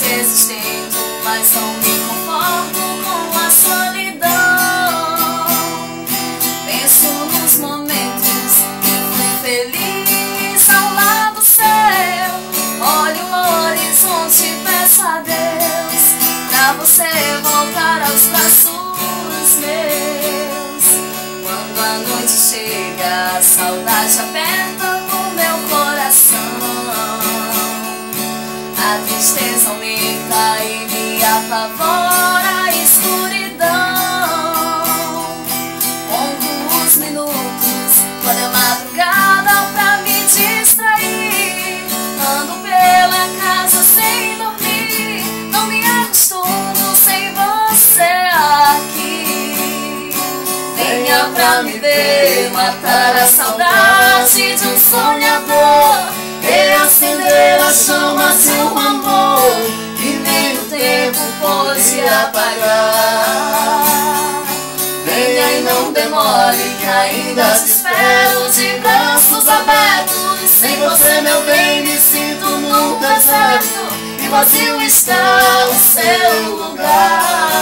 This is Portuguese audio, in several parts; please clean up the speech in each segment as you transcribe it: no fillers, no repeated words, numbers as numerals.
vezes tento, mas não me conformo com a solidão. Penso nos momentos que fui feliz ao lado seu. Olho o horizonte e peço a Deus pra você voltar aos braços meus. Quando a noite chega, a saudade aperta no meu coração. A tristeza aumenta e me apavora a escuridão. Conto os minutos quando é madrugada pra me distrair. Ando pela casa sem dormir, não me acostumo sem você aqui. Venha pra me ver, matar a saudade de um sonhador, reacender a chama de um amor que nem o tempo pôde apagar. Venha e não demore, que ainda te espero de braços abertos. Sem você, meu bem, me sinto num deserto e vazio está o seu lugar.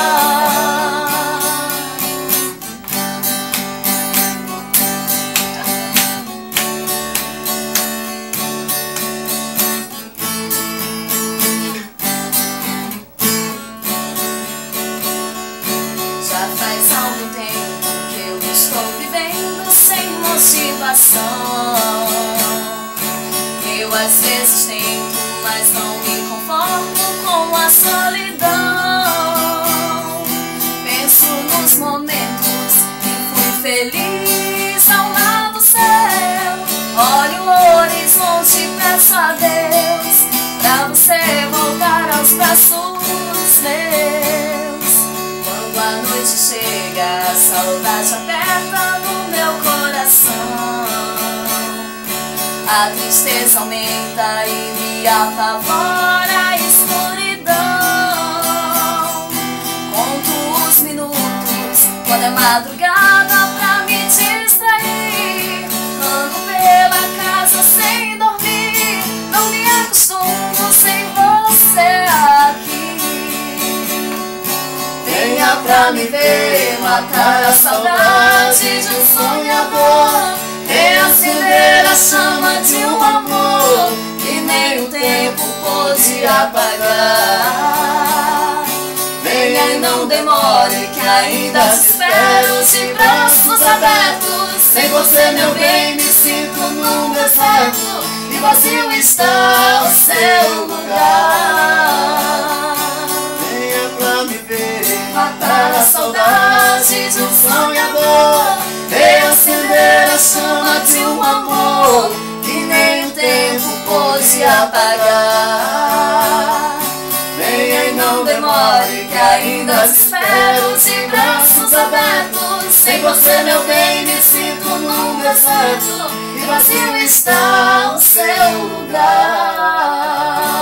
Já faz algum tempo que eu estou vivendo sem motivação. Eu às vezes tento, mas não me conformo com a solidão. Penso nos momentos que fui feliz ao lado seu. Olho o horizonte e peço a Deus pra você voltar aos braços meus. Quando a noite chega, a saudade aperta no meu coração. A tristeza aumenta e me apavora a escuridão. Conto os minutos quando é madrugada pra me distrair. Ando pela casa sem dormir, não me acostumo sem você aqui. Venha pra me ver, matar a saudade de um sonhador, reacender a chama de um amor que nem o tempo pôde apagar. Venha e não demore, que ainda te espero de braços abertos. Sem você, meu bem, me sinto num deserto e vazio está o seu lugar. Venha pra me ver, matar a saudade de um sonhador, reacender a chama de um amor que nem o tempo pôde apagar. Venha e não demore, que ainda te espero de braços abertos. Sem você, meu bem, me sinto num deserto e vazio está o seu lugar.